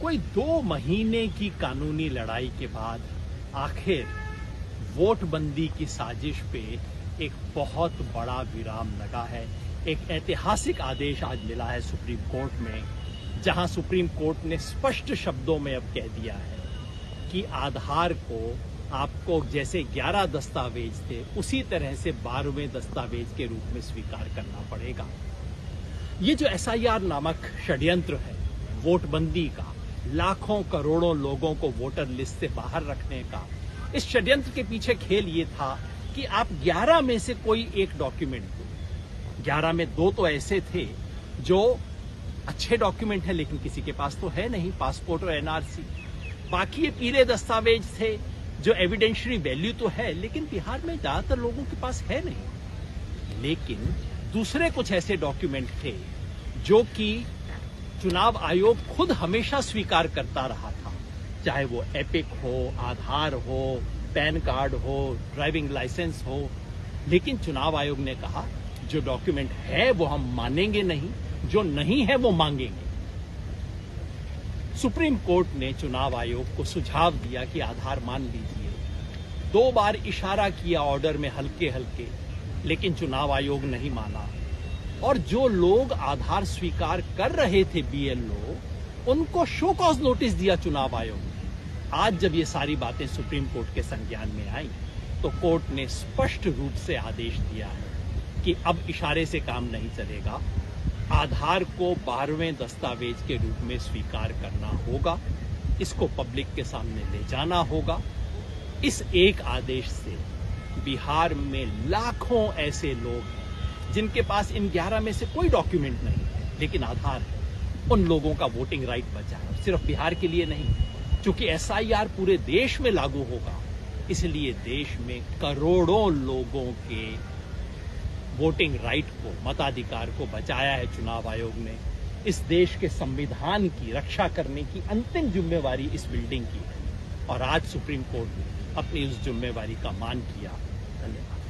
कोई 2 महीने की कानूनी लड़ाई के बाद आखिर वोटबंदी की साजिश पे एक बहुत बड़ा विराम लगा है। एक ऐतिहासिक आदेश आज मिला है सुप्रीम कोर्ट में, जहां सुप्रीम कोर्ट ने स्पष्ट शब्दों में अब कह दिया है कि आधार को आपको जैसे 11 दस्तावेज थे उसी तरह से 12वें दस्तावेज के रूप में स्वीकार करना पड़ेगा। ये जो SIR नामक षड्यंत्र है वोटबंदी का, लाखों करोड़ों लोगों को वोटर लिस्ट से बाहर रखने का, इस षड्यंत्र के पीछे खेल ये था कि आप 11 में से कोई एक डॉक्यूमेंट दो। 11 में 2 तो ऐसे थे जो अच्छे डॉक्यूमेंट है लेकिन किसी के पास तो है नहीं, पासपोर्ट और NRC। बाकी ये पीले दस्तावेज थे जो एविडेंशियरी वैल्यू तो है लेकिन बिहार में ज्यादातर लोगों के पास है नहीं। लेकिन दूसरे कुछ ऐसे डॉक्यूमेंट थे जो कि चुनाव आयोग खुद हमेशा स्वीकार करता रहा था, चाहे वो एपिक हो, आधार हो, पैन कार्ड हो, ड्राइविंग लाइसेंस हो। लेकिन चुनाव आयोग ने कहा जो डॉक्यूमेंट है वो हम मानेंगे नहीं, जो नहीं है वो मांगेंगे। सुप्रीम कोर्ट ने चुनाव आयोग को सुझाव दिया कि आधार मान लीजिए। 2 बार इशारा किया ऑर्डर में हल्के हल्के, लेकिन चुनाव आयोग नहीं माना। और जो लोग आधार स्वीकार कर रहे थे BLO, उनको शो कॉज नोटिस दिया चुनाव आयोग ने। आज जब ये सारी बातें सुप्रीम कोर्ट के संज्ञान में आई तो कोर्ट ने स्पष्ट रूप से आदेश दिया है कि अब इशारे से काम नहीं चलेगा। आधार को 12वें दस्तावेज के रूप में स्वीकार करना होगा, इसको पब्लिक के सामने ले जाना होगा। इस एक आदेश से बिहार में लाखों ऐसे लोग हैं जिनके पास इन 11 में से कोई डॉक्यूमेंट नहीं है लेकिन आधार है, उन लोगों का वोटिंग राइट बचा है। सिर्फ बिहार के लिए नहीं, क्योंकि SIR पूरे देश में लागू होगा, इसलिए देश में करोड़ों लोगों के वोटिंग राइट को, मताधिकार को बचाया है चुनाव आयोग ने। इस देश के संविधान की रक्षा करने की अंतिम जिम्मेवारी इस बिल्डिंग की है और आज सुप्रीम कोर्ट ने अपनी उस जिम्मेवारी का मान किया। धन्यवाद।